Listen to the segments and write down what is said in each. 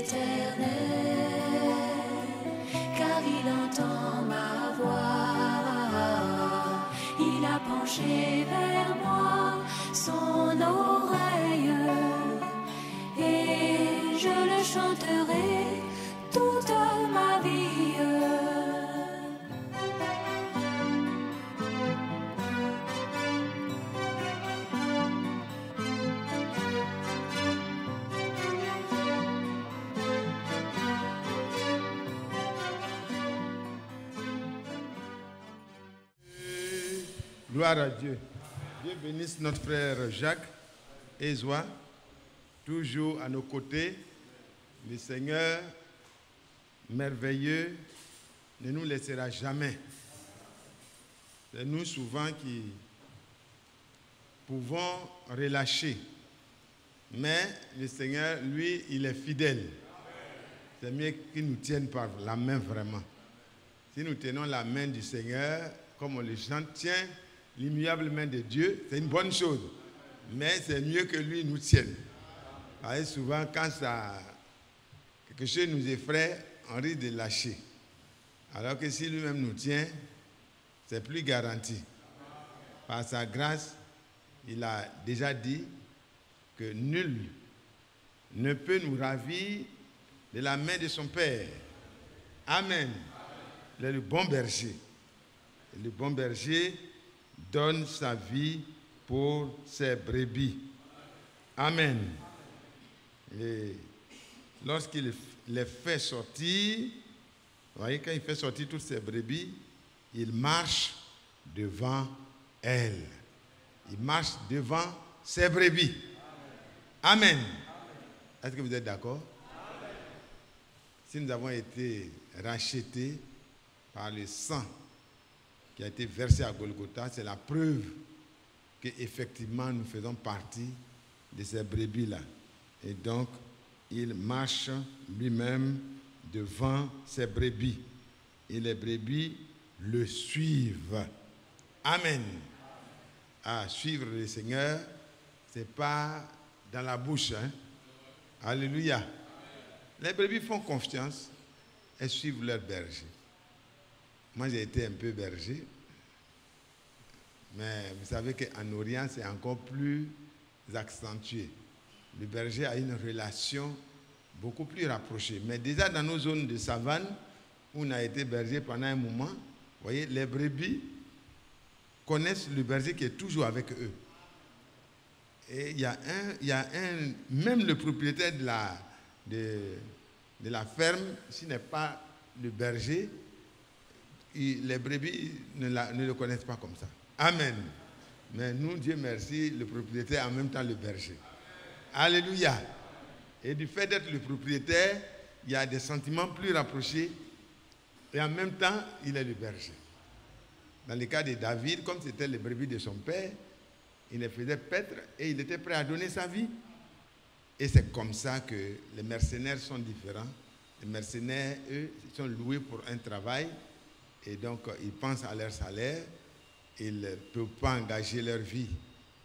éternel, car il entend ma voix. Il a penché vers moi son oreille, et je le chanterai toute ma vie. Gloire à Dieu. Dieu bénisse notre frère Jacques Ezoa, toujours à nos côtés. Le Seigneur, merveilleux, ne nous laissera jamais. C'est nous souvent qui pouvons relâcher. Mais le Seigneur, lui, il est fidèle. C'est mieux qu'il nous tienne par la main vraiment. Si nous tenons la main du Seigneur, comme on le chante, tiens l'immuable main de Dieu, c'est une bonne chose. Mais c'est mieux que lui nous tienne. Parce que souvent, quand quelque chose nous effraie, on risque de lâcher. Alors que si lui-même nous tient, c'est plus garanti. Par sa grâce, il a déjà dit que nul ne peut nous ravir de la main de son Père. Amen. Il est le bon berger. Et le bon berger donne sa vie pour ses brebis. Amen. Et lorsqu'il les fait sortir, vous voyez, quand il fait sortir toutes ses brebis, il marche devant elles. Il marche devant ses brebis. Amen. Est-ce que vous êtes d'accord? Si nous avons été rachetés par le sang qui a été versé à Golgotha, c'est la preuve qu'effectivement nous faisons partie de ces brebis-là. Et donc, il marche lui-même devant ses brebis. Et les brebis le suivent. Amen. À suivre le Seigneur, ce n'est pas dans la bouche. Hein? Alléluia. Les brebis font confiance et suivent leur berger. Moi, j'ai été un peu berger. Mais vous savez qu'en Orient, c'est encore plus accentué. Le berger a une relation beaucoup plus rapprochée. Mais déjà dans nos zones de savane, où on a été berger pendant un moment, vous voyez, les brebis connaissent le berger qui est toujours avec eux. Et il y a même le propriétaire de la ferme, s'il n'est pas le berger, les brebis ne le connaissent pas comme ça. Amen. Mais nous, Dieu merci, le propriétaire en même temps le berger. Alléluia. Et du fait d'être le propriétaire, il y a des sentiments plus rapprochés et en même temps, il est le berger. Dans le cas de David, comme c'était les brebis de son père, il les faisait paître et il était prêt à donner sa vie. Et c'est comme ça que les mercenaires sont différents. Les mercenaires, eux, sont loués pour un travail et donc ils pensent à leur salaire. Ils ne peuvent pas engager leur vie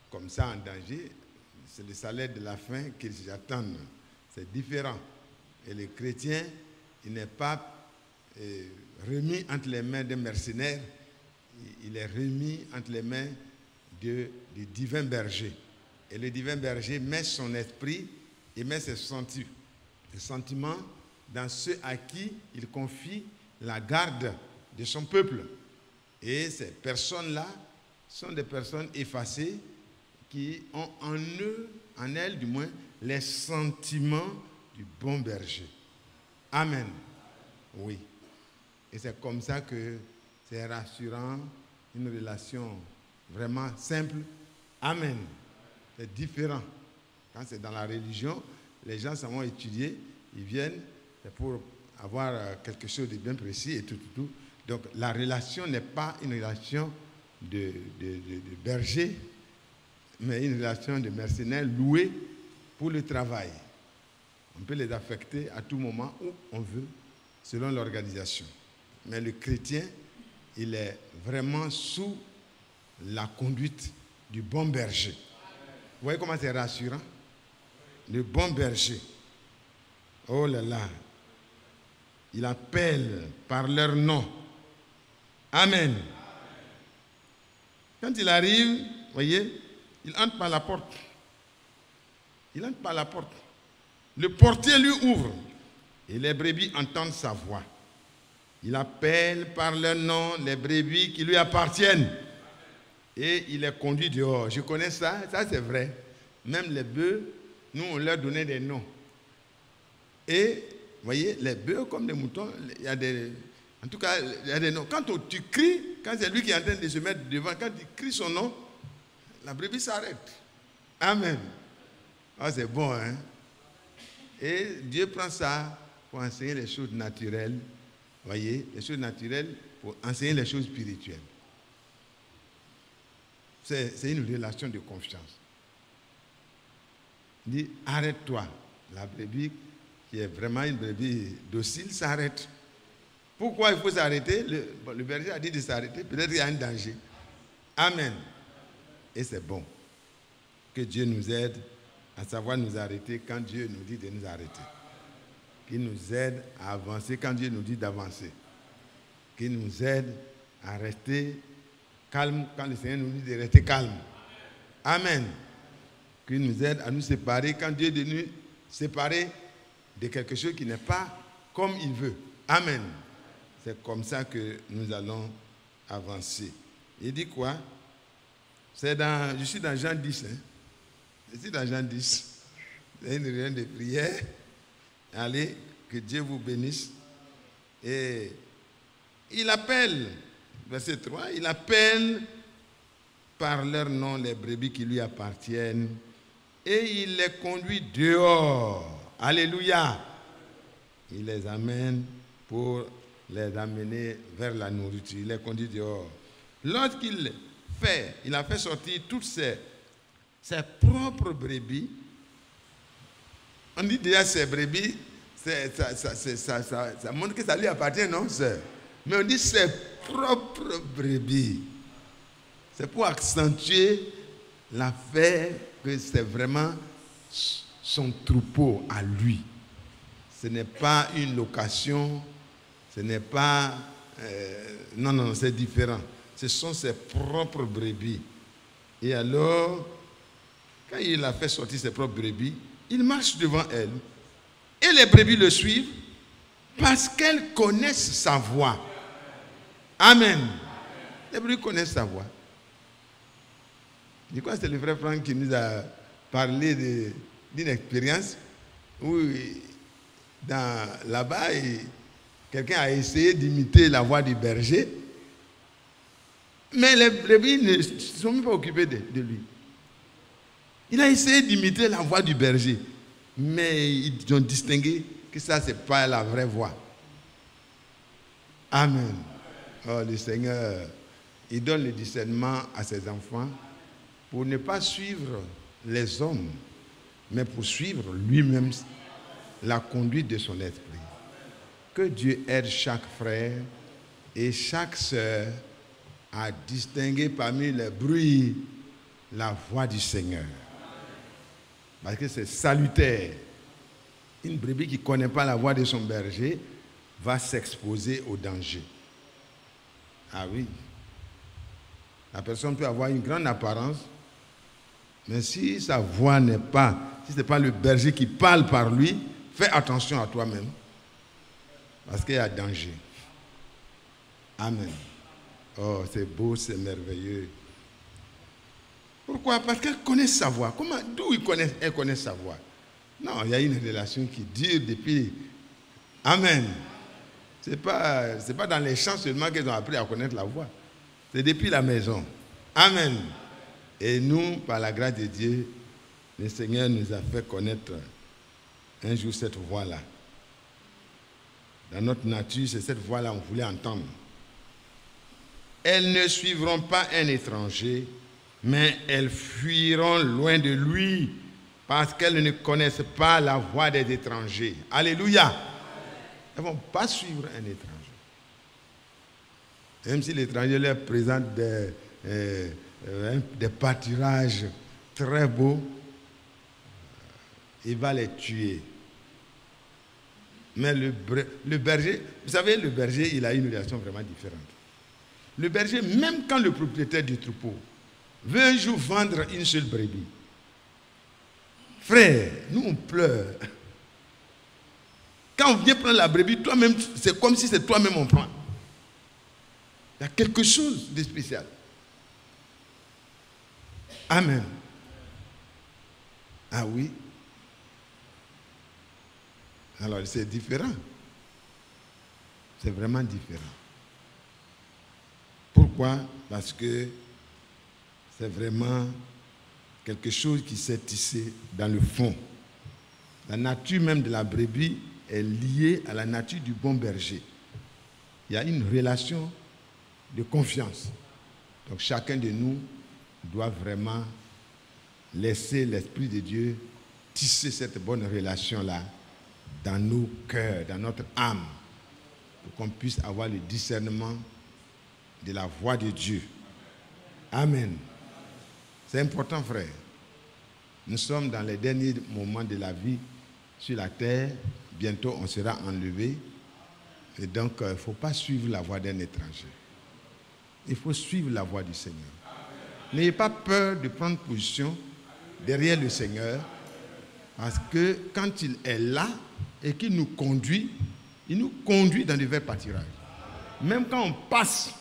comme ça en danger. C'est le salaire de la faim qu'ils attendent. C'est différent. Et le chrétien, il n'est pas remis entre les mains d'un mercenaire. Il est remis entre les mains du divin berger. Et le divin berger met son esprit et met ses sentiments dans ceux à qui il confie la garde de son peuple. Et ces personnes-là sont des personnes effacées qui ont en eux, en elles du moins, les sentiments du bon berger. Amen. Oui. Et c'est comme ça que c'est rassurant, une relation vraiment simple. Amen. C'est différent. Quand c'est dans la religion, les gens s'en vont étudier, ils viennent, c'est pour avoir quelque chose de bien précis et tout. Donc la relation n'est pas une relation de berger, mais une relation de mercenaires loués pour le travail. On peut les affecter à tout moment où on veut, selon l'organisation. Mais le chrétien, il est vraiment sous la conduite du bon berger. Vous voyez comment c'est rassurant? Le bon berger. Oh là là. Il appelle par leur nom. Amen. Quand il arrive, voyez, il entre par la porte. Il entre par la porte. Le portier lui ouvre et les brebis entendent sa voix. Il appelle par leur nom les brebis qui lui appartiennent et il les conduit dehors. Je connais ça, ça c'est vrai. Même les bœufs, nous on leur donnait des noms. Et vous voyez, les bœufs comme les moutons, il y a des... En tout cas, il y a des noms. Quand tu cries, quand c'est lui qui est en train de se mettre devant, quand tu cries son nom, la brebis s'arrête. Amen. Ah, c'est bon, hein? Et Dieu prend ça pour enseigner les choses naturelles. Vous voyez, les choses naturelles pour enseigner les choses spirituelles. C'est une relation de confiance. Il dit, arrête-toi. La brebis, qui est vraiment une brebis docile, s'arrête. Pourquoi il faut s'arrêter? Le berger a dit de s'arrêter. Peut-être qu'il y a un danger. Amen. Et c'est bon. Que Dieu nous aide à savoir nous arrêter quand Dieu nous dit de nous arrêter. Qu'il nous aide à avancer quand Dieu nous dit d'avancer. Qu'il nous aide à rester calme quand le Seigneur nous dit de rester calme. Amen. Qu'il nous aide à nous séparer quand Dieu dit de nous séparer de quelque chose qui n'est pas comme il veut. Amen. C'est comme ça que nous allons avancer. Il dit quoi? Je suis dans Jean 10. Hein? Je suis dans Jean 10. C'est une réunion de prière. Allez, que Dieu vous bénisse. Et il appelle, verset 3, il appelle par leur nom les brebis qui lui appartiennent et il les conduit dehors. Alléluia. Il les amène pour les amener vers la nourriture. Il les conduit dehors. Lorsqu'il a fait sortir toutes ses propres brebis. On dit déjà ses brebis, ça montre que ça lui appartient, non, sœur? Mais on dit ses propres brebis. C'est pour accentuer l'affaire que c'est vraiment son troupeau à lui. Ce n'est pas une location, ce n'est pas... non, c'est différent. Ce sont ses propres brebis. Et alors, quand il a fait sortir ses propres brebis, il marche devant elles. Et les brebis le suivent parce qu'elles connaissent sa voix. Amen. Les brebis connaissent sa voix. Je crois que c'est le frère Franck qui nous a parlé d'une expérience où là-bas, quelqu'un a essayé d'imiter la voix du berger, mais les brebis ne se sont même pas occupés de lui. Il a essayé d'imiter la voix du berger, mais ils ont distingué que ça, ce n'est pas la vraie voix. Amen. Oh, le Seigneur, il donne le discernement à ses enfants pour ne pas suivre les hommes, mais pour suivre lui-même la conduite de son esprit. Que Dieu aide chaque frère et chaque sœur à distinguer parmi les bruits la voix du Seigneur. Parce que c'est salutaire. Une brebis qui ne connaît pas la voix de son berger va s'exposer au danger. Ah oui. La personne peut avoir une grande apparence, mais si sa voix n'est pas, si ce n'est pas le berger qui parle par lui, fais attention à toi-même. Parce qu'il y a danger. Amen. Oh, c'est beau, c'est merveilleux. Pourquoi? Parce qu'elle connaît sa voix. D'où elle connaît sa voix? Non, il y a une relation qui dure depuis. Amen. Ce n'est pas dans les champs seulement qu'ils ont appris à connaître la voix. C'est depuis la maison. Amen. Et nous, par la grâce de Dieu, le Seigneur nous a fait connaître un jour cette voix-là. Dans notre nature, c'est cette voix-là qu'on voulait entendre. Elles ne suivront pas un étranger, mais elles fuiront loin de lui parce qu'elles ne connaissent pas la voix des étrangers. Alléluia. Elles ne vont pas suivre un étranger. Même si l'étranger leur présente des pâturages très beaux, il va les tuer. Mais le berger, vous savez, le berger, il a une relation vraiment différente. Le berger, même quand le propriétaire du troupeau veut un jour vendre une seule brebis, frère, nous on pleure. Quand on vient prendre la brebis, toi-même, c'est comme si c'est toi-même on prend. Il y a quelque chose de spécial. Amen. Ah oui. Alors c'est différent. C'est vraiment différent. Pourquoi? Parce que c'est vraiment quelque chose qui s'est tissé dans le fond. La nature même de la brebis est liée à la nature du bon berger. Il y a une relation de confiance. Donc chacun de nous doit vraiment laisser l'Esprit de Dieu tisser cette bonne relation-là dans nos cœurs, dans notre âme, pour qu'on puisse avoir le discernement de la voix de Dieu. Amen. C'est important, frère. Nous sommes dans les derniers moments de la vie sur la terre. Bientôt, on sera enlevé. Et donc, il ne faut pas suivre la voix d'un étranger. Il faut suivre la voix du Seigneur. N'ayez pas peur de prendre position derrière le Seigneur, parce que quand il est là et qu'il nous conduit, il nous conduit dans de verts pâturages. Même quand on passe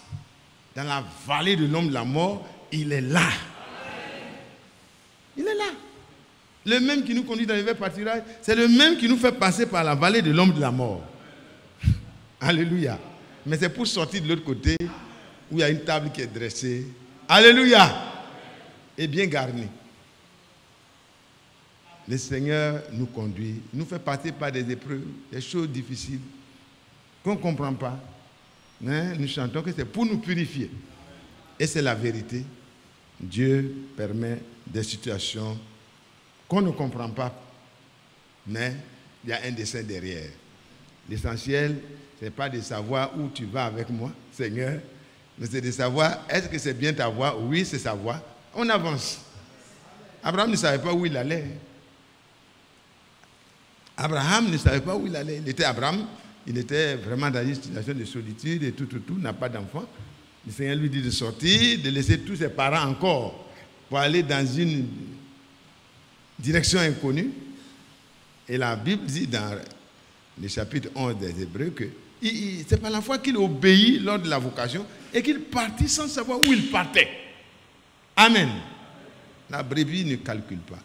dans la vallée de l'ombre de la mort, il est là. Il est là. Le même qui nous conduit dans les verts pâturages, c'est le même qui nous fait passer par la vallée de l'ombre de la mort. Alléluia. Mais c'est pour sortir de l'autre côté où il y a une table qui est dressée. Alléluia. Et bien garnie. Le Seigneur nous conduit, nous fait passer par des épreuves, des choses difficiles qu'on ne comprend pas. Mais nous chantons que c'est pour nous purifier. Et c'est la vérité. Dieu permet des situations qu'on ne comprend pas, mais il y a un dessein derrière. L'essentiel, ce n'est pas de savoir où tu vas avec moi, Seigneur, mais c'est de savoir, est-ce que c'est bien ta voix? Oui, c'est sa voix. On avance. Abraham ne savait pas où il allait. Abraham ne savait pas où il allait. Il était Abraham, il était vraiment dans une situation de solitude et tout, n'a pas d'enfant. Le Seigneur lui dit de sortir, de laisser tous ses parents encore pour aller dans une direction inconnue. Et la Bible dit dans le chapitre 11 des Hébreux que c'est par la foi qu'il obéit lors de la vocation et qu'il partit sans savoir où il partait. Amen. La brebis ne calcule pas.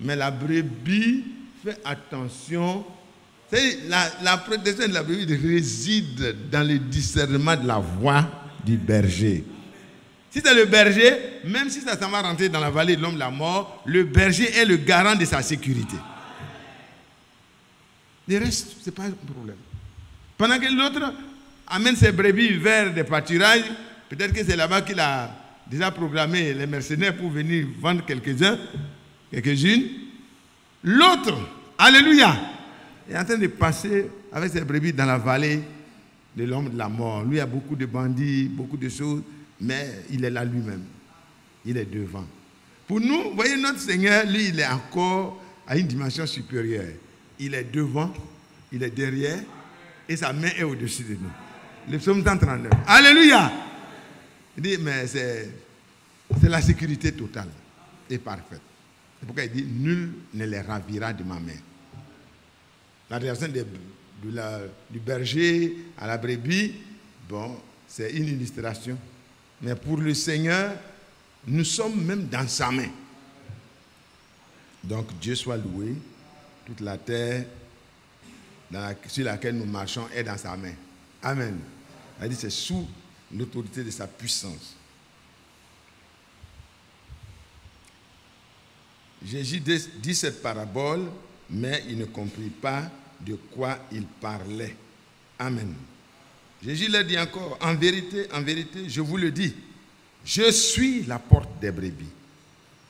Mais la brebis fait attention. La protection de la brebis réside dans le discernement de la voix du berger. Si c'est le berger, même si ça s'en va rentrer dans la vallée de l'homme de la mort, le berger est le garant de sa sécurité. Le reste, ce n'est pas un problème. Pendant que l'autre amène ses brebis vers des pâturages, peut-être que c'est là-bas qu'il a déjà programmé les mercenaires pour venir vendre quelques-unes. L'autre, alléluia, est en train de passer avec ses brebis dans la vallée de l'homme de la mort. Lui a beaucoup de bandits, beaucoup de choses, mais il est là lui-même. Il est devant. Pour nous, voyez, notre Seigneur, lui, il est encore à une dimension supérieure. Il est devant, il est derrière, et sa main est au-dessus de nous. Le psaume 139. Alléluia! Il dit, mais c'est la sécurité totale et parfaite. C'est pourquoi il dit, nul ne les ravira de ma main. La relation du berger à la brebis, bon, c'est une illustration. Mais pour le Seigneur, nous sommes même dans sa main. Donc Dieu soit loué. Toute la terre sur laquelle nous marchons est dans sa main. Amen. Il dit c'est sous l'autorité de sa puissance. Jésus dit cette parabole, mais il ne comprit pas de quoi il parlait. Amen. Jésus leur dit encore, en vérité, je vous le dis, je suis la porte des brebis.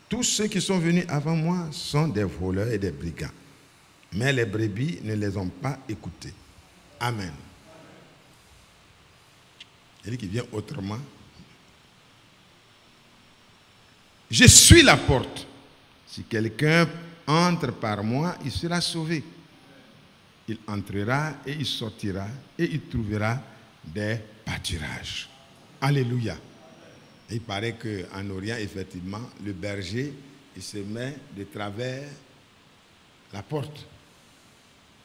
Tous ceux qui sont venus avant moi sont des voleurs et des brigands. Mais les brebis ne les ont pas écoutés. Amen. Il dit qu'il vient autrement. Je suis la porte. Si quelqu'un entre par moi, il sera sauvé. il entrera et il sortira et il trouvera des pâturages. Alléluia. Et il paraît qu'en Orient, effectivement, le berger, il se met de travers la porte.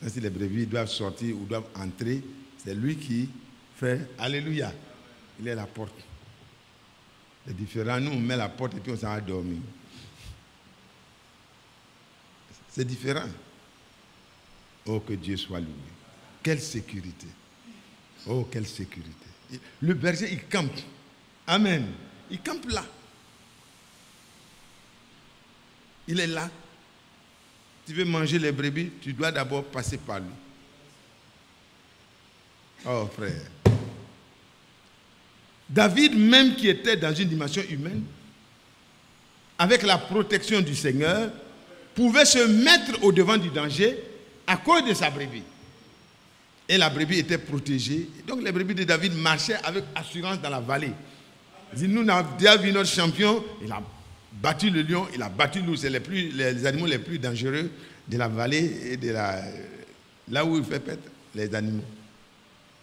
Si les brebis doivent sortir ou doivent entrer, c'est lui qui fait Alléluia. Il est la porte. C'est différent. Nous, on met la porte et puis on s'en va dormir. C'est différent. Oh, que Dieu soit loué. Quelle sécurité. Oh, quelle sécurité. Le berger, il campe. Amen. Il campe là. Il est là. Tu veux manger les brebis, tu dois d'abord passer par lui. Oh, frère. David, même qui était dans une dimension humaine, avec la protection du Seigneur, pouvait se mettre au devant du danger à cause de sa brebis. Et la brebis était protégée. Donc les brebis de David marchaient avec assurance dans la vallée. Nous avons déjà vu notre champion, il a battu le lion, il a battu l'ours. C'est les animaux les plus dangereux de la vallée et de là où il fait paître les animaux.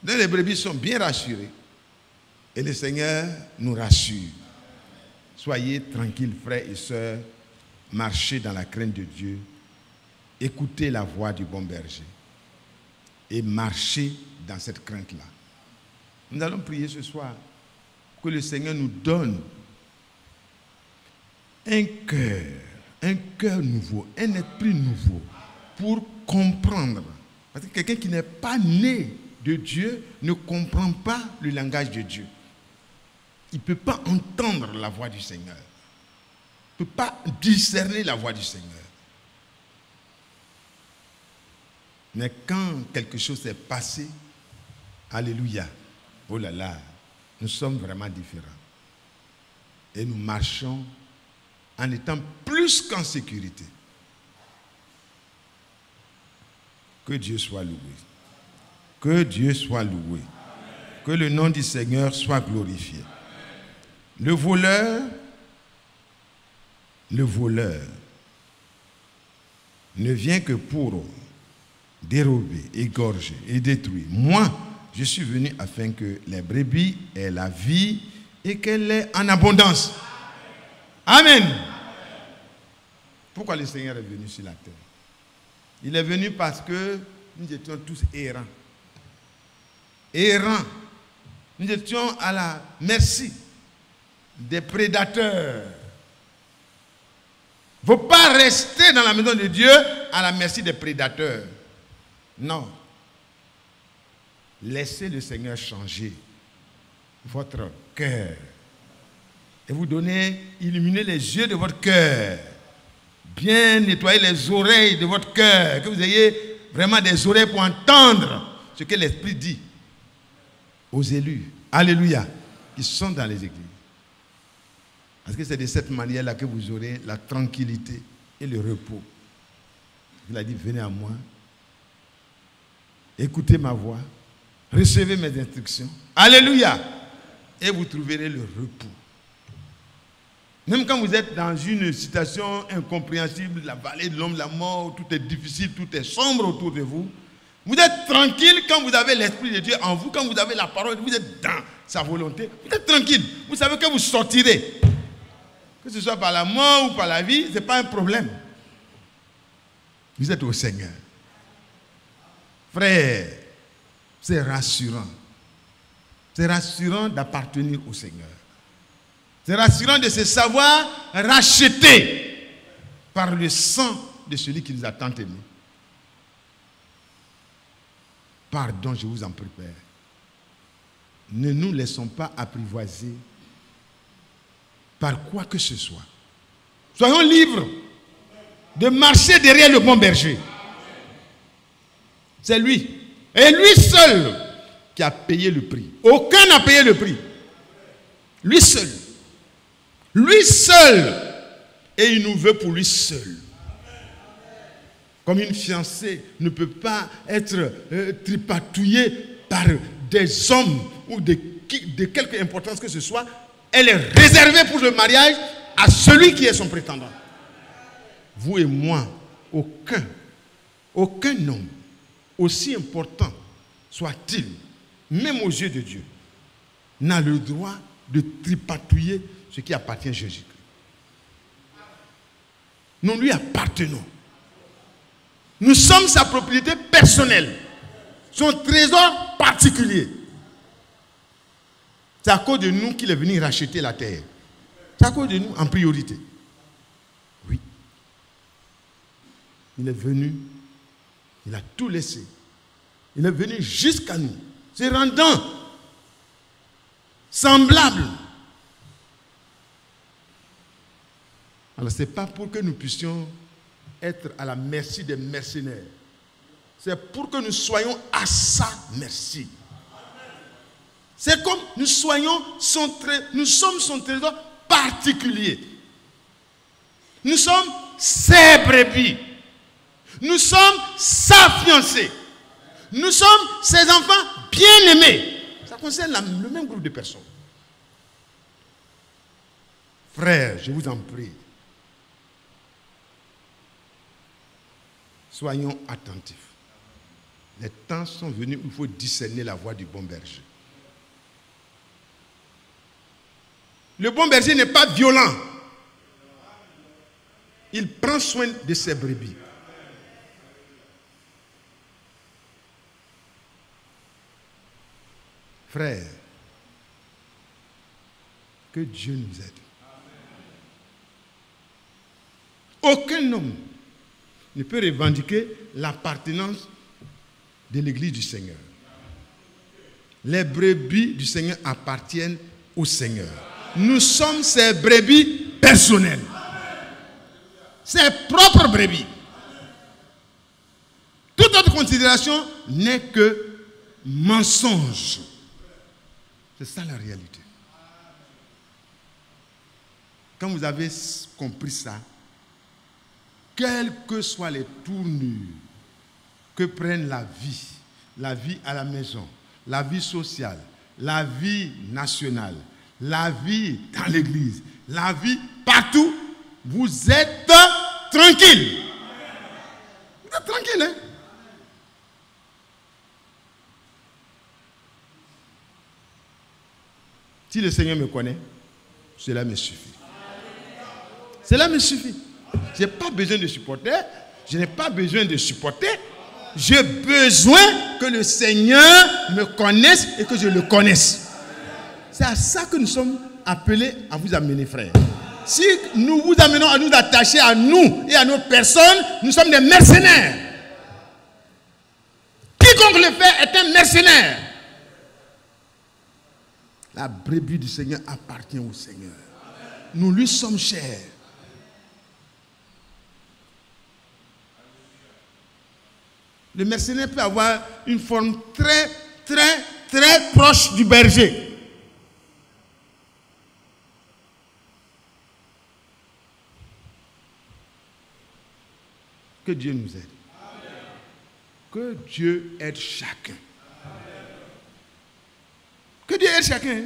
Donc les brebis sont bien rassurées. Et le Seigneur nous rassure. Soyez tranquilles, frères et sœurs. Marchez dans la crainte de Dieu. Écoutez la voix du bon berger. Et marchez dans cette crainte-là. Nous allons prier ce soir que le Seigneur nous donne un cœur nouveau, un esprit nouveau pour comprendre. Parce que quelqu'un qui n'est pas né de Dieu ne comprend pas le langage de Dieu. Il ne peut pas entendre la voix du Seigneur. Il ne peut pas discerner la voix du Seigneur. Mais quand quelque chose s'est passé, alléluia, oh là là, nous sommes vraiment différents. Et nous marchons en étant plus qu'en sécurité. Que Dieu soit loué. Que Dieu soit loué. Que le nom du Seigneur soit glorifié. Le voleur ne vient que pour dérober, égorger et détruire. Moi, je suis venu afin que les brebis aient la vie et qu'elle l'ait en abondance. Amen. Pourquoi le Seigneur est venu sur la terre? Il est venu parce que nous étions tous errants. Errants. Nous étions à la merci des prédateurs. Il ne faut pas rester dans la maison de Dieu à la merci des prédateurs. Non. Laissez le Seigneur changer votre cœur. Et vous donner, illuminer les yeux de votre cœur. Bien nettoyer les oreilles de votre cœur. Que vous ayez vraiment des oreilles pour entendre ce que l'Esprit dit aux élus. Alléluia. Qui sont dans les églises. Parce que c'est de cette manière-là que vous aurez la tranquillité et le repos. Il a dit, venez à moi. Écoutez ma voix. Recevez mes instructions. Alléluia. Et vous trouverez le repos. Même quand vous êtes dans une situation incompréhensible, la vallée de l'homme, la mort, tout est difficile, tout est sombre autour de vous. Vous êtes tranquille quand vous avez l'Esprit de Dieu en vous, quand vous avez la parole, vous êtes dans sa volonté. Vous êtes tranquille. Vous savez que vous sortirez. Que ce soit par la mort ou par la vie, ce n'est pas un problème. Vous êtes au Seigneur. Frère, c'est rassurant. C'est rassurant d'appartenir au Seigneur. C'est rassurant de se savoir racheté par le sang de celui qui nous a tant aimés. Pardon, je vous en prie, Père. Ne nous laissons pas apprivoiser par quoi que ce soit. Soyons libres de marcher derrière le bon berger. C'est lui. Et lui seul qui a payé le prix. Aucun n'a payé le prix. Lui seul. Lui seul. Et il nous veut pour lui seul. Comme une fiancée ne peut pas être tripatouillée par des hommes ou de quelque importance que ce soit. Elle est réservée pour le mariage à celui qui est son prétendant. Vous et moi, aucun homme, aussi important soit-il, même aux yeux de Dieu, n'a le droit de tripatouiller ce qui appartient à Jésus-Christ. Nous lui appartenons. Nous sommes sa propriété personnelle, son trésor particulier. C'est à cause de nous qu'il est venu racheter la terre. C'est à cause de nous en priorité. Oui. Il est venu, il a tout laissé. Il est venu jusqu'à nous, se rendant semblable. Alors ce n'est pas pour que nous puissions être à la merci des mercenaires. C'est pour que nous soyons à sa merci. C'est comme nous sommes son trésor particulier. Nous sommes ses brebis. Nous sommes sa fiancée. Nous sommes ses enfants bien-aimés. Ça concerne le même groupe de personnes. Frères, je vous en prie, soyons attentifs. Les temps sont venus où il faut discerner la voix du bon berger. Le bon berger n'est pas violent. Il prend soin de ses brebis. Frères, que Dieu nous aide. Aucun homme ne peut revendiquer l'appartenance de l'Église du Seigneur. Les brebis du Seigneur appartiennent au Seigneur. Nous sommes ses brebis personnelles. Ses propres brebis. Toute autre considération n'est que mensonge. C'est ça la réalité. Quand vous avez compris ça, quelles que soient les tournures que prenne la vie à la maison, la vie sociale, la vie nationale, la vie dans l'église, la vie partout, vous êtes tranquille. Vous êtes tranquille, hein? Si le Seigneur me connaît, cela me suffit. Cela me suffit. Je n'ai pas besoin de supporter. Je n'ai pas besoin de supporter. J'ai besoin que le Seigneur me connaisse et que je le connaisse. C'est à ça que nous sommes appelés à vous amener, frères. Si nous vous amenons à nous attacher à nous et à nos personnes, nous sommes des mercenaires. Quiconque le fait est un mercenaire. La brebis du Seigneur appartient au Seigneur. Nous lui sommes chers. Le mercenaire peut avoir une forme très, très, très proche du berger. Que Dieu nous aide. Que Dieu aide chacun. Que Dieu aide chacun.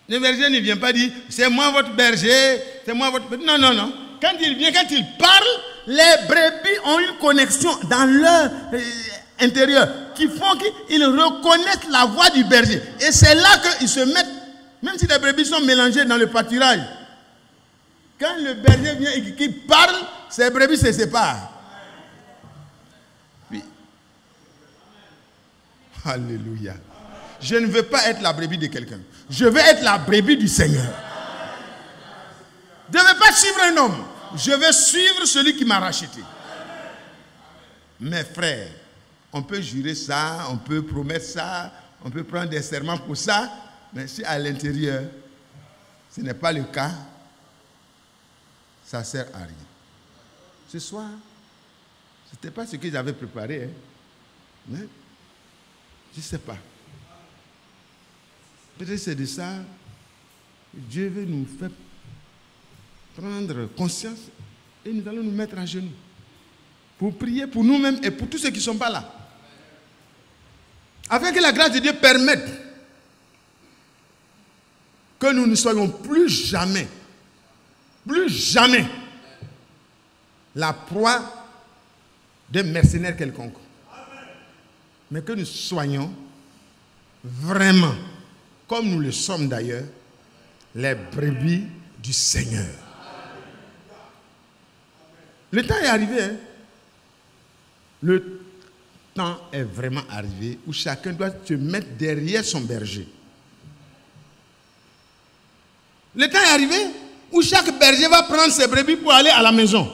Le berger ne vient pas dire, c'est moi votre berger, c'est moi votre berger. Non, non, non. Quand il vient, quand il parle, les brebis ont une connexion dans leur intérieur qui font qu'ils reconnaissent la voix du berger. Et c'est là qu'ils se mettent, même si les brebis sont mélangées dans le pâturage, quand le berger vient et qu'il parle, ces brebis se séparent. Oui. Alléluia. Je ne veux pas être la brebis de quelqu'un. Je veux être la brebis du Seigneur. Je ne veux pas suivre un homme. Je veux suivre celui qui m'a racheté. Mes frères, on peut jurer ça, on peut promettre ça, on peut prendre des serments pour ça, mais si à l'intérieur, ce n'est pas le cas, ça ne sert à rien. Ce soir, ce n'était pas ce que j'avais préparé, hein. Mais je ne sais pas. Peut-être c'est de ça que Dieu veut nous faire prendre conscience et nous allons nous mettre à genoux pour prier pour nous-mêmes et pour tous ceux qui ne sont pas là. Afin que la grâce de Dieu permette que nous ne soyons plus jamais la proie d'un mercenaire quelconque. Mais que nous soyons vraiment, comme nous le sommes d'ailleurs, les brebis du Seigneur. Le temps est arrivé, hein? Le temps est vraiment arrivé où chacun doit se mettre derrière son berger. Le temps est arrivé où chaque berger va prendre ses brebis pour aller à la maison.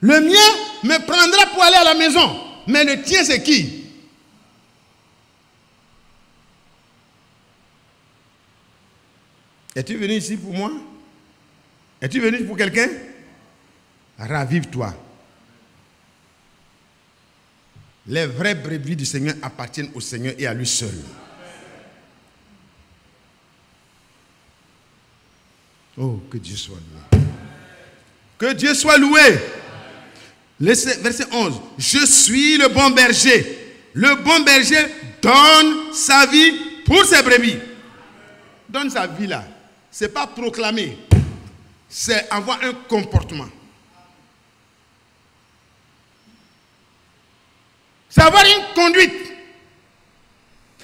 Le mien me prendra pour aller à la maison. Mais le tien, c'est qui? Es-tu venu ici pour moi? Es-tu venu pour quelqu'un? Ravive-toi. Les vraies brebis du Seigneur appartiennent au Seigneur et à lui seul. Oh, que Dieu soit loué. Que Dieu soit loué. Verset 11. Je suis le bon berger. Le bon berger donne sa vie pour ses brebis. Donne sa vie là. Ce n'est pas proclamer. C'est avoir un comportement. C'est avoir une conduite.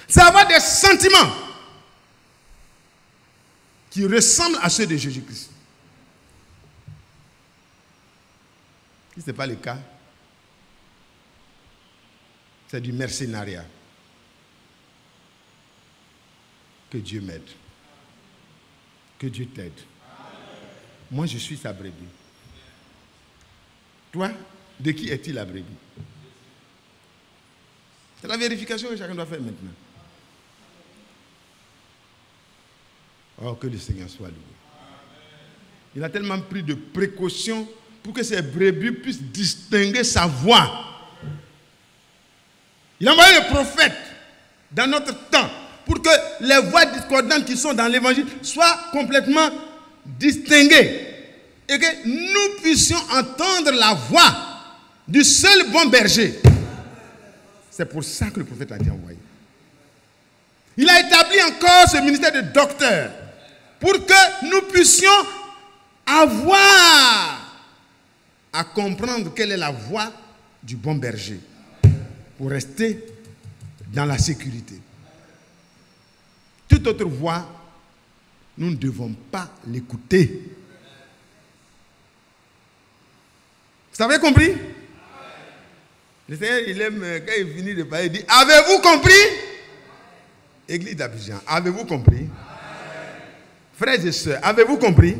C'est avoir des sentiments qui ressemblent à ceux de Jésus-Christ. Si ce n'est pas le cas, c'est du mercenariat. Que Dieu m'aide. Que Dieu t'aide. Moi, je suis sa brebis. Toi, de qui est-il la brebis? C'est la vérification que chacun doit faire maintenant. Oh, que le Seigneur soit loué. Il a tellement pris de précautions pour que ces brebis puissent distinguer sa voix. Il a envoyé les prophètes dans notre temps pour que les voix discordantes qui sont dans l'évangile soient complètement distinguées et que nous puissions entendre la voix du seul bon berger. C'est pour ça que le prophète a été envoyé. Il a établi encore ce ministère de docteur pour que nous puissions avoir à comprendre quelle est la voix du bon berger pour rester dans la sécurité. Toute autre voix, nous ne devons pas l'écouter. Vous avez compris? Le Seigneur, il aime, quand il finit de parler, il dit, avez-vous compris? Église d'Abidjan, avez-vous compris? Frères et sœurs, avez-vous compris?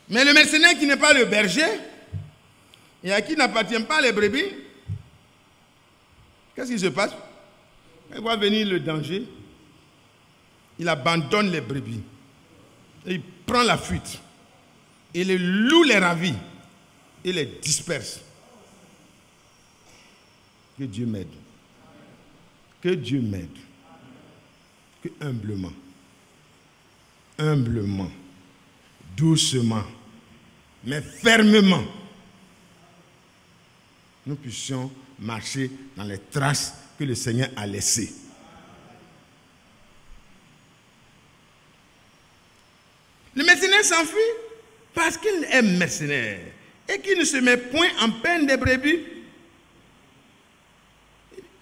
Mais le mercenaire qui n'est pas le berger et à qui n'appartient pas les brebis, qu'est-ce qui se passe? Quand il voit venir le danger, il abandonne les brebis. Et il prend la fuite. Et les loups les ravit. Et les disperse. Que Dieu m'aide. Que Dieu m'aide. Que humblement, doucement, mais fermement, nous puissions marcher dans les traces que le Seigneur a laissées. Le mercenaire s'enfuit parce qu'il est mercenaire et qu'il ne se met point en peine des brebis.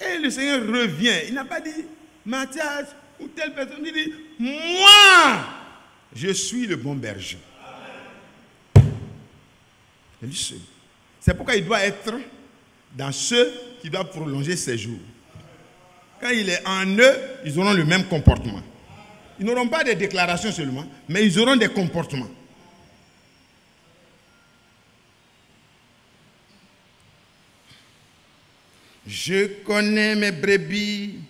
Et le Seigneur revient. Il n'a pas dit Mathias ou telle personne. Il dit moi, je suis le bon berger. C'est pourquoi il doit être dans ceux qui doivent prolonger ses jours. Quand il est en eux, ils auront le même comportement. Ils n'auront pas des déclarations seulement, mais ils auront des comportements. Je connais mes brebis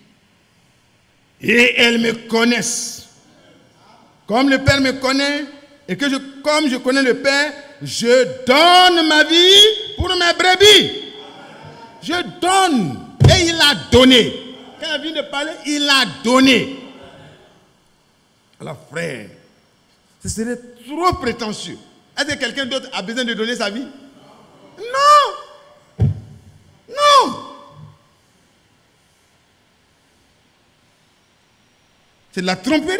et elles me connaissent. Comme le Père me connaît et que comme je connais le Père, je donne ma vie pour mes brebis. Je donne et il a donné. Quand il vient de parler, il a donné. Alors frère, ce serait trop prétentieux. Est-ce que quelqu'un d'autre a besoin de donner sa vie? Non. C'est de la tromperie.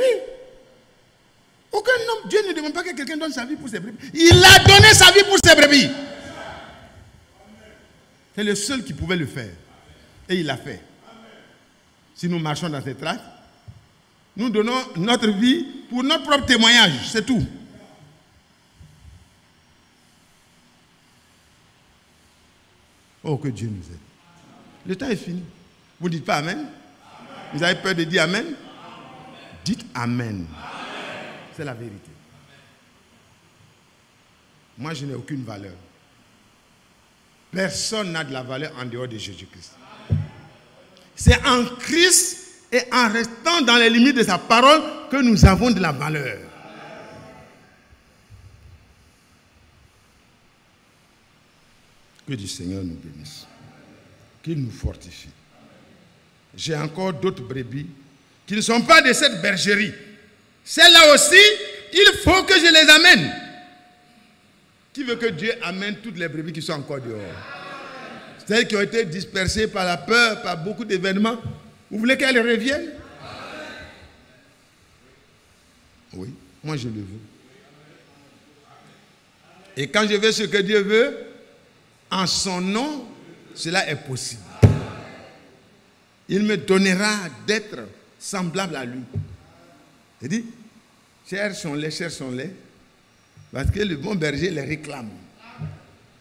Aucun homme, Dieu ne demande pas que quelqu'un donne sa vie pour ses brebis. Il a donné sa vie pour ses brebis. C'est le seul qui pouvait le faire. Et il l'a fait. Si nous marchons dans ses traces, nous donnons notre vie pour notre propre témoignage. C'est tout. Oh, que Dieu nous aide. Le temps est fini. Vous ne dites pas Amen? Vous avez peur de dire Amen? Dites Amen. C'est la vérité. Moi, je n'ai aucune valeur. Personne n'a de la valeur en dehors de Jésus-Christ. C'est en Christ et en restant dans les limites de sa parole que nous avons de la valeur. Que du Seigneur nous bénisse. Qu'il nous fortifie. J'ai encore d'autres brebis qui ne sont pas de cette bergerie. Celles-là aussi, il faut que je les amène. Qui veut que Dieu amène toutes les brebis qui sont encore dehors? Celles qui ont été dispersées par la peur, par beaucoup d'événements. Vous voulez qu'elles reviennent? Oui, moi je le veux. Et quand je veux ce que Dieu veut, en son nom, cela est possible. Il me donnera d'être semblable à lui. Il dit, chers sont-les, parce que le bon berger les réclame.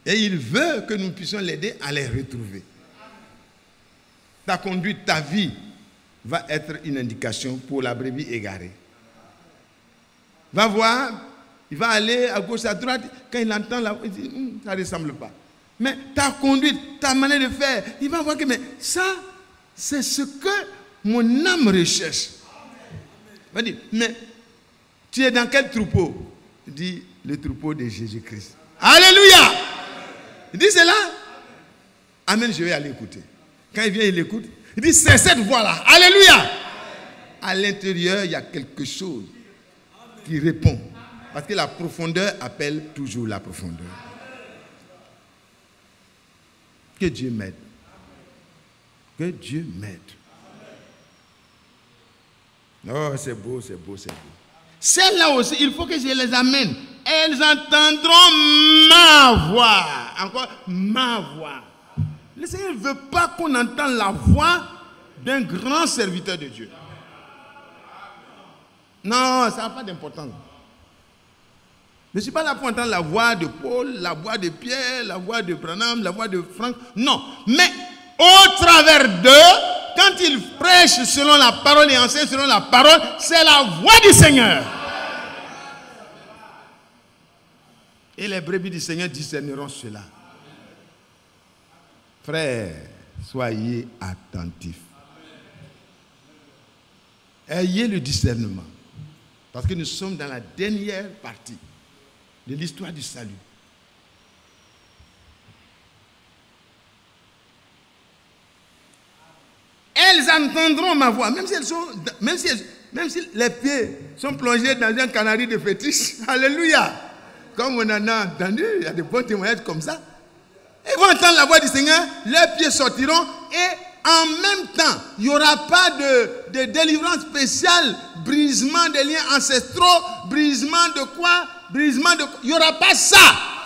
Et il veut que nous puissions l'aider à les retrouver. Ta conduite, ta vie va être une indication pour la brebis égarée. Va voir, il va aller à gauche, à droite, quand il entend la voix, il dit, ça ne ressemble pas. Mais ta conduite, ta manière de faire, il va voir que mais ça, c'est ce que mon âme recherche. Il va dire, mais tu es dans quel troupeau? Il dit, le troupeau de Jésus-Christ. Alléluia! Il dit, c'est là. Amen, je vais aller écouter. Quand il vient, il écoute. Il dit, c'est cette voix-là. Alléluia! À l'intérieur, il y a quelque chose qui répond. Parce que la profondeur appelle toujours la profondeur. Que Dieu m'aide. Que Dieu m'aide. Oh, c'est beau, c'est beau, c'est beau. Celles-là aussi, il faut que je les amène. Elles entendront ma voix. Encore, ma voix. Le Seigneur ne veut pas qu'on entende la voix d'un grand serviteur de Dieu. Non, ça n'a pas d'importance. Je ne suis pas là pour entendre la voix de Paul, la voix de Pierre, la voix de Branham, la voix de Franck. Non. Mais au travers d'eux, quand ils prêchent selon la parole et enseignent selon la parole, c'est la voix du Seigneur. Et les brebis du Seigneur discerneront cela. Frères, soyez attentifs. Ayez le discernement. Parce que nous sommes dans la dernière partie de l'histoire du salut. Elles entendront ma voix, même si les pieds sont plongés dans un canari de fétiche. Alléluia. Comme on en a entendu, il y a des bons témoignages comme ça. Ils vont entendre la voix du Seigneur, leurs pieds sortiront et en même temps, il n'y aura pas de délivrance spéciale, brisement des liens ancestraux, brisement de quoi? Brisement de quoi? Il n'y aura pas ça.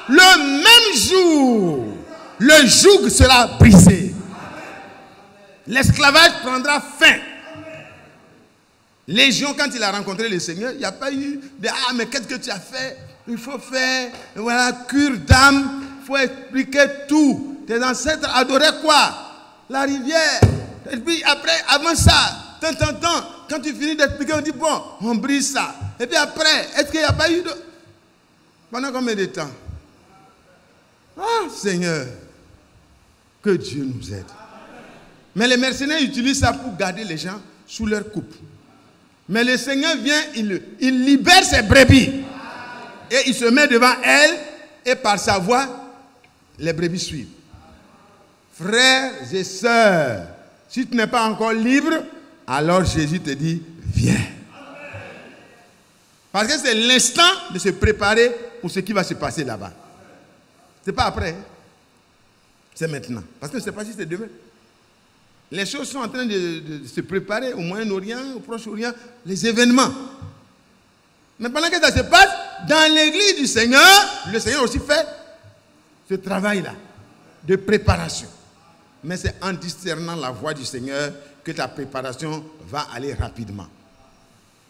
Le même jour, le joug sera brisé. L'esclavage prendra fin. Légion, quand il a rencontré le Seigneur, il n'y a pas eu de « Ah, mais qu'est-ce que tu as fait? Il faut faire, voilà, cure d'âme, il faut expliquer tout. Tes ancêtres adoraient quoi? La rivière. Et puis après, avant ça, quand tu finis d'expliquer, on dit bon, on brise ça. Et puis après, est-ce qu'il n'y a pas eu de... Pendant combien de temps? Ah, Seigneur, que Dieu nous aide. Mais les mercenaires utilisent ça pour garder les gens sous leur coupe. Mais le Seigneur vient, il libère ses brebis. Et il se met devant elles, et par sa voix, les brebis suivent. Frères et sœurs, si tu n'es pas encore libre, alors Jésus te dit, viens. Parce que c'est l'instant de se préparer pour ce qui va se passer là-bas. Ce n'est pas après. C'est maintenant. Parce que je ne sais pas si c'est demain. Les choses sont en train de se préparer au Moyen-Orient, au Proche-Orient, les événements. Mais pendant que ça se passe, dans l'église du Seigneur, le Seigneur aussi fait ce travail-là de préparation. Mais c'est en discernant la voix du Seigneur que ta préparation va aller rapidement.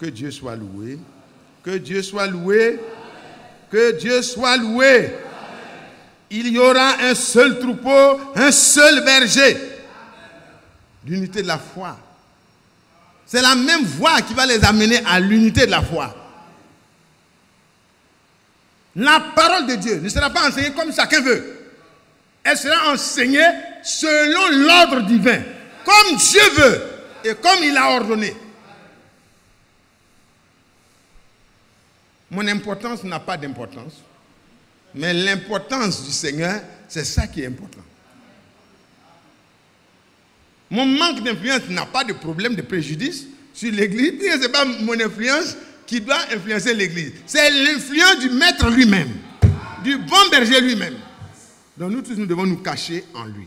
Que Dieu soit loué. Que Dieu soit loué. Que Dieu soit loué. Il y aura un seul troupeau, un seul berger. L'unité de la foi. C'est la même voie qui va les amener à l'unité de la foi. La parole de Dieu ne sera pas enseignée comme chacun veut. Elle sera enseignée selon l'ordre divin, comme Dieu veut et comme il a ordonné. Mon importance n'a pas d'importance, mais l'importance du Seigneur, c'est ça qui est important. Mon manque d'influence n'a pas de problème, de préjudice sur l'église. Ce n'est pas mon influence qui doit influencer l'église. C'est l'influence du maître lui-même, du bon berger lui-même. Donc nous tous, nous devons nous cacher en lui.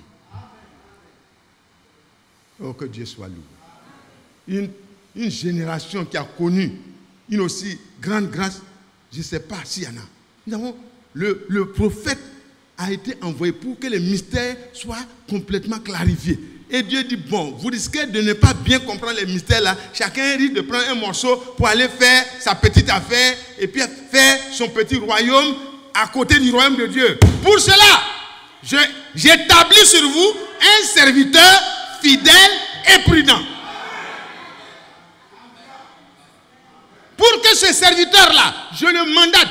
Oh, que Dieu soit loué. Une génération qui a connu une aussi grande grâce, je ne sais pas s'il y en a. Nous avons, le prophète a été envoyé pour que les mystères soient complètement clarifiés. Et Dieu dit, bon, vous risquez de ne pas bien comprendre les mystères là. Chacun risque de prendre un morceau pour aller faire sa petite affaire et puis faire son petit royaume à côté du royaume de Dieu. Pour cela, j'établis sur vous un serviteur fidèle et prudent. Pour que ce serviteur-là, je le mandate.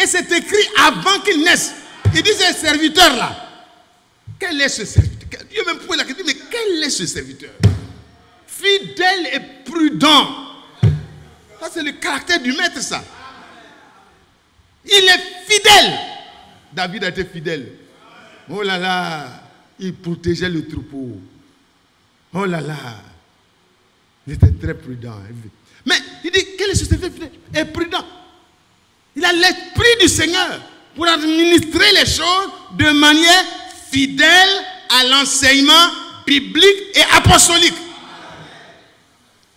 Et c'est écrit avant qu'il naisse. Il dit, ce serviteur-là, quel est ce serviteur? Dieu même posé la question, mais quel est ce serviteur? Fidèle et prudent. Ça, c'est le caractère du maître, ça. Il est fidèle. David a été fidèle. Oh là là, il protégeait le troupeau. Oh là là, il était très prudent. Mais il dit, quel est ce serviteur fidèle et prudent? Il a l'esprit du Seigneur pour administrer les choses de manière fidèle à l'enseignement biblique et apostolique.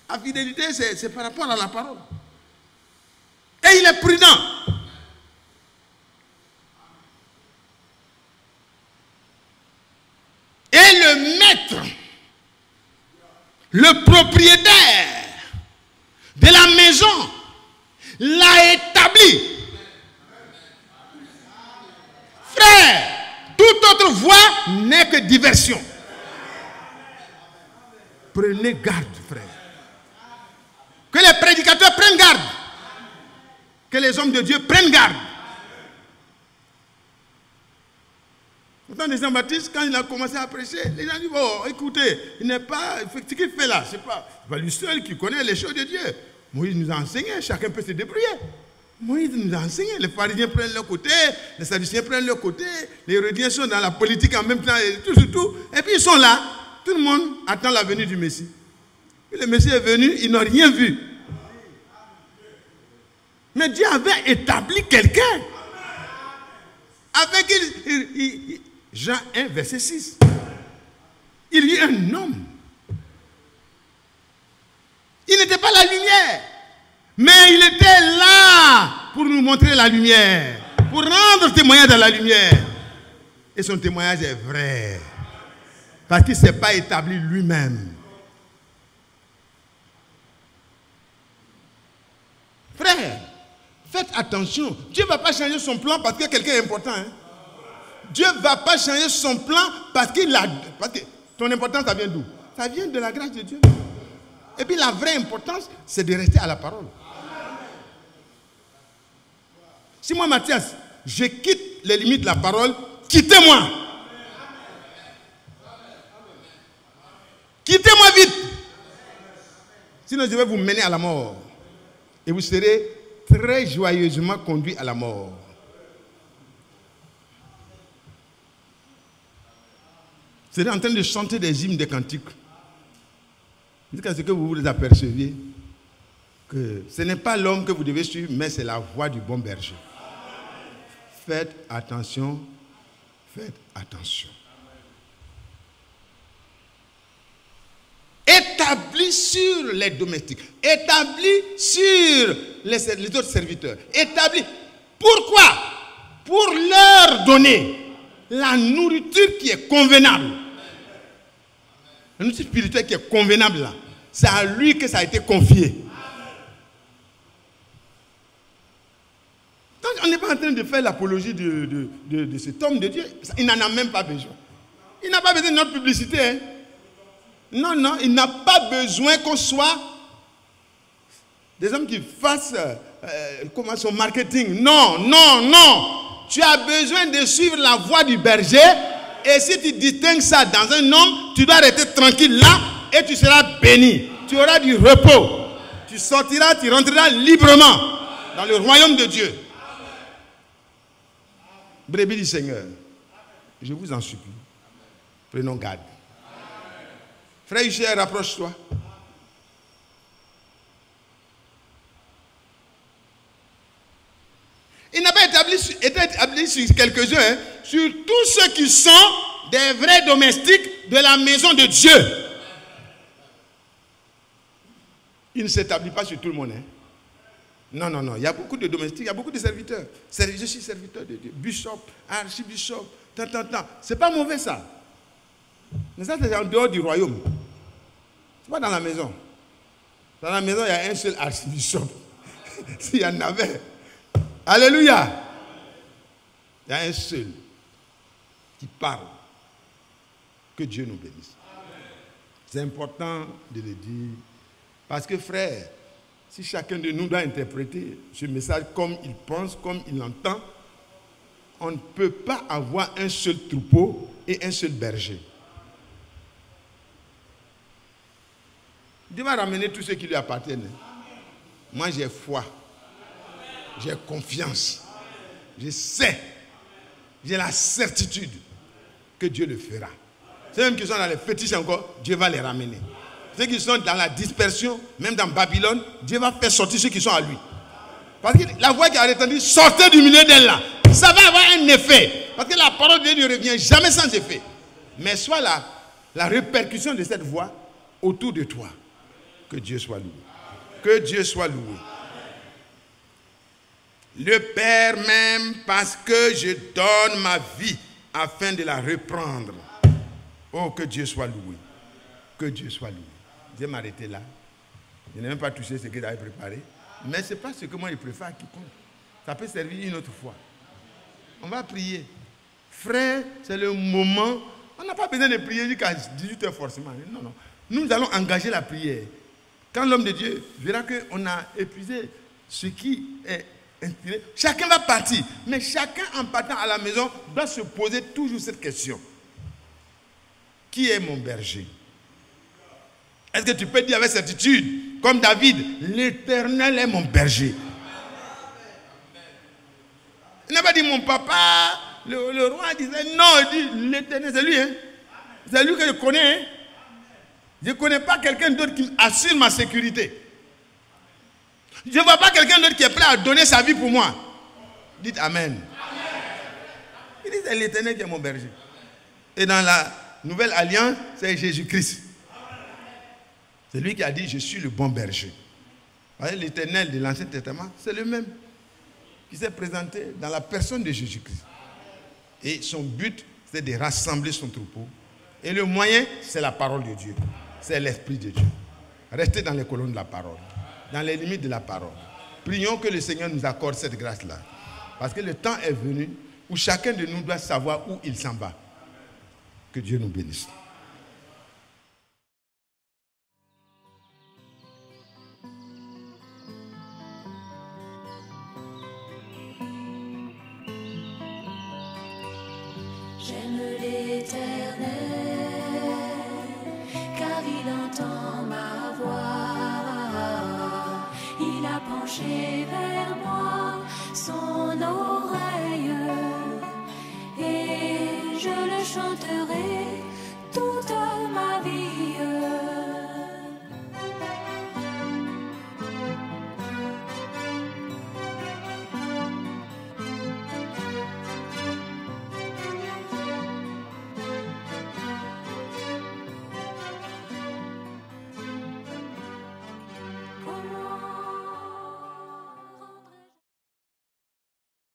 La fidélité, c'est par rapport à la parole. Et il est prudent. Et le maître, le propriétaire de la maison l'a établi. Frère, toute autre voie n'est que diversion. Prenez garde, frère. Que les prédicateurs prennent garde. Que les hommes de Dieu prennent garde. Pourtant, les Jean-Baptiste, quand il a commencé à prêcher, les gens disent, oh, écoutez, il n'est pas, ce qu'il fait là, c'est pas lui seul qui connaît les choses de Dieu. Moïse nous a enseigné, chacun peut se débrouiller. Moïse nous a enseigné, les pharisiens prennent leur côté, les sadducéens prennent leur côté, les hérodiens sont dans la politique en même temps, et tout. Et puis ils sont là, tout le monde attend la venue du Messie. Puis le Messie est venu, ils n'ont rien vu. Mais Dieu avait établi quelqu'un. Avec Jean 1, verset 6. Il y eut un homme. Il n'était pas la lumière. Mais il était là pour nous montrer la lumière. Pour rendre témoignage de la lumière. Et son témoignage est vrai. Parce qu'il ne s'est pas établi lui-même. Frère, faites attention. Dieu ne va pas changer son plan parce que quelqu'un est important. Hein? Dieu ne va pas changer son plan parce que ton importance, ça vient d'où? Ça vient de la grâce de Dieu. Et puis la vraie importance, c'est de rester à la parole. Si moi, Mathias, je quitte les limites de la parole, quittez-moi. Quittez-moi vite. Sinon, je vais vous mener à la mort. Et vous serez très joyeusement conduit à la mort. Vous serez en train de chanter des hymnes, des cantiques. Jusqu'à ce que vous vous aperceviez que ce n'est pas l'homme que vous devez suivre, mais c'est la voix du bon berger. Faites attention, faites attention. établi sur les domestiques, établi sur les autres serviteurs, établi. Pourquoi? Pour leur donner la nourriture qui est convenable. La nourriture spirituelle qui est convenable là. C'est à lui que ça a été confié. Donc on n'est pas en train de faire l'apologie de cet homme de Dieu. Il n'en a même pas besoin. Il n'a pas besoin de notre publicité. Hein? Non, non, il n'a pas besoin qu'on soit des hommes qui fassent son marketing. Non, non, non. Tu as besoin de suivre la voie du berger. Et si tu distingues ça dans un homme, tu dois rester tranquille là et tu seras béni. Tu auras du repos. Tu sortiras, tu rentreras librement dans le royaume de Dieu. Brebis du Seigneur, je vous en supplie, prenons garde. Frère Hucher, rapproche-toi. Il n'a pas été établi sur quelques-uns, hein, sur tous ceux qui sont des vrais domestiques de la maison de Dieu. Il ne s'établit pas sur tout le monde. Hein. Non, non, non. Il y a beaucoup de domestiques, il y a beaucoup de serviteurs. Je suis serviteur de Dieu. Bishop, archibishop, tant. C'est pas mauvais ça. Mais ça, c'est en dehors du royaume. C'est pas dans la maison. Dans la maison, il y a un seul archibishop. S'il y en avait. Alléluia. Il y a un seul qui parle. Que Dieu nous bénisse. C'est important de le dire. Parce que frère, si chacun de nous doit interpréter ce message comme il pense, comme il l'entend, on ne peut pas avoir un seul troupeau et un seul berger. Dieu va ramener tous ceux qui lui appartiennent. Moi j'ai foi, j'ai confiance, je sais, j'ai la certitude que Dieu le fera. Ceux même qui sont dans les fétiches encore, Dieu va les ramener. Ceux qui sont dans la dispersion, même dans Babylone, Dieu va faire sortir ceux qui sont à lui. Parce que la voix qui a retenu, sortez du milieu d'elle là. Ça va avoir un effet. Parce que la parole de Dieu ne revient jamais sans effet. Mais soit la répercussion de cette voix autour de toi. Que Dieu soit loué. Que Dieu soit loué. Le Père m'aime parce que je donne ma vie afin de la reprendre. Oh, que Dieu soit loué. Que Dieu soit loué. Je vais m'arrêter là. Je n'ai même pas touché ce que j'avais préparé. Mais ce n'est pas ce que moi je préfère à quiconque. Ça peut servir une autre fois. On va prier. Frère, c'est le moment. On n'a pas besoin de prier jusqu'à 18h forcément. Non, non. Nous allons engager la prière. Quand l'homme de Dieu verra qu'on a épuisé ce qui est inspiré, chacun va partir. Mais chacun en partant à la maison doit se poser toujours cette question. Qui est mon berger? Est-ce que tu peux dire avec certitude, comme David, l'Éternel est mon berger? Il n'a pas dit mon papa, le roi disait non, il dit l'Éternel, c'est lui. Hein? C'est lui que je connais. Hein? Je ne connais pas quelqu'un d'autre qui assure ma sécurité. Je ne vois pas quelqu'un d'autre qui est prêt à donner sa vie pour moi. Dites Amen. Il dit c'est l'Éternel qui est mon berger. Et dans la nouvelle alliance, c'est Jésus-Christ. C'est lui qui a dit je suis le bon berger. L'Éternel de l'Ancien Testament, c'est le même qui s'est présenté dans la personne de Jésus-Christ. Et son but, c'est de rassembler son troupeau. Et le moyen, c'est la parole de Dieu. C'est l'Esprit de Dieu. Restez dans les colonnes de la parole, dans les limites de la parole. Prions que le Seigneur nous accorde cette grâce-là. Parce que le temps est venu où chacun de nous doit savoir où il s'en va. Que Dieu nous bénisse. J'aime l'Éternel, car il entend ma voix. Il a penché vers moi son oreille, et je le chanterai